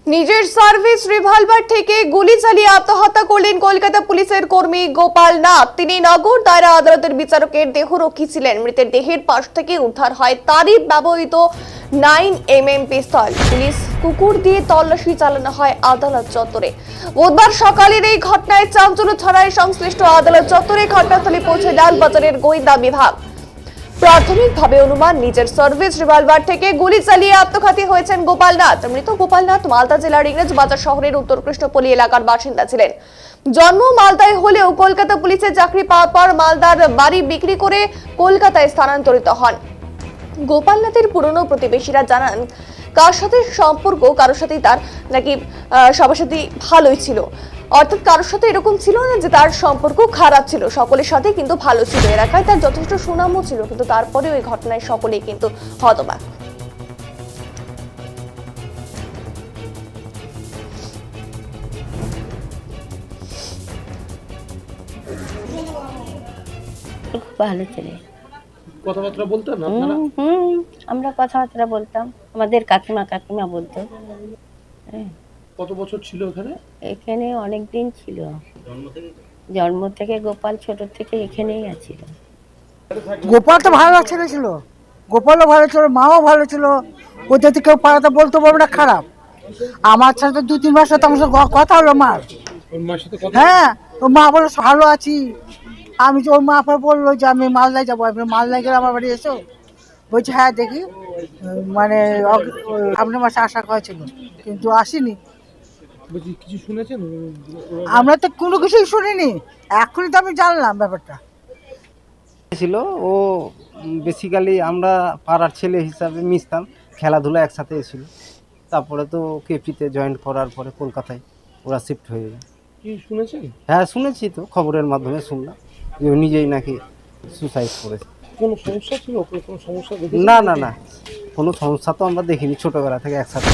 নিজের service revolver থেকে গুলি চালিয়ে আত্মহত্যা করলেন কলকাতা পুলিশের কর্মী গোপাল নাথ। তিনি নগর দায়রা আদালতের বিচারকের দেহরক্ষী ছিলেন। মৃতের দেহের পাশ থেকে উদ্ধার হয় তারই ব্যবহৃত 9mm পিস্তল। পুলিশ কুকুর দিয়ে তল্লাশি চালানো হয় আদালত চত্বরে। বুধবার সকালের এই ঘটনায় চাঞ্চল্য ছড়ায় সংশ্লিষ্ট আদালত চত্বরে। ঘটনাস্থলে পৌঁছে লালবাজারের গোয়েন্দা বিভাগ। প্রাথমিকভাবে অনুমান, নিজের সার্ভিস রিভলভার থেকে গুলি চালিয়ে আত্মঘাতী হয়েছেন গোপাল নাথ। মৃত গোপাল নাথ মালদা জেলার ইংরেজবাজার শহরের উত্তর কৃষ্ণপল্লী এলাকার বাসিন্দা ছিলেন। জন্ম মালদায় হলেও কলকাতা পুলিশে চাকরি পাওয়ার পর মালদার বাড়ি বিক্রি করে কলকাতায় স্থানান্তরিত হন। গোপাল নাথের পুরনো প্রতিবেশীরা জানান, কার সাথে সম্পর্ক, কারোর সাথেই তার নাকি সবার সাথে ভালোই ছিল। অর্থাৎ কারোর সাথে এরকম ছিল না যে তার সম্পর্ক খারাপ ছিল, সকলের সাথে কিন্তু ভালো ছিল। এলাকায় তার যথেষ্ট সুনামও ছিল, কিন্তু তারপরেও এই ঘটনায় সকলেই কিন্তু হতবাক। খুব ভালো ছেলে। কথাবার্তা বলতেন আপনারা? আমরা কথাবার্তা বলতাম, আমাদের কাকিমা বলতো। কত বছর ছিল এখানে? এখানে অনেক দিন ছিল, জন্ম থেকে গোপাল ছোট থেকে এখানেই আছিল। গোপাল তো ভালো ছেলে ছিল, গোপালও ভালো ছিল, মাও ভালো ছিল। ওদের থেকে কেউ পাড়াতে বলতে পারবে না খারাপ। আমার সাথে 2-3 মাস সাথে আমার সাথে কথা হলো মার। ওর মার সাথে কথা? হ্যাঁ, ওর মা বলে ভালো আছি। আমি তো, ওর মা পরে বললো যে আমি মালদায় যাবো। আপনি মালদায় গেলে আমার বাড়ি এসো। বলছি হ্যাঁ দেখি, মানে সামনের মাসে আসা হয়েছিল, কিন্তু আসিনি। বলছি কিছু শুনেছেন? আমরা তো কোনো কিছুই শুনিনি, এখনই তো আমি জানলাম ব্যাপারটা। ছিল ও বেসিক্যালি আমরা পাড়ার ছেলে হিসাবে মিশতাম, খেলাধুলা একসাথে এসেছিল। তারপরে তো কেপিতে জয়েন করার পরে কলকাতায় ওরা শিফট হয়ে যায়। কি শুনেছেন? হ্যাঁ শুনেছি, তো খবরের মাধ্যমে শুনলাম যে ও নিজেই নাকি সুসাইড করেছে। কোনো সমস্যা ছিল? কোনো সমস্যা না না না, কোনো সমস্যা তো আমরা দেখিনি, ছোটবেলা থেকে একসাথে।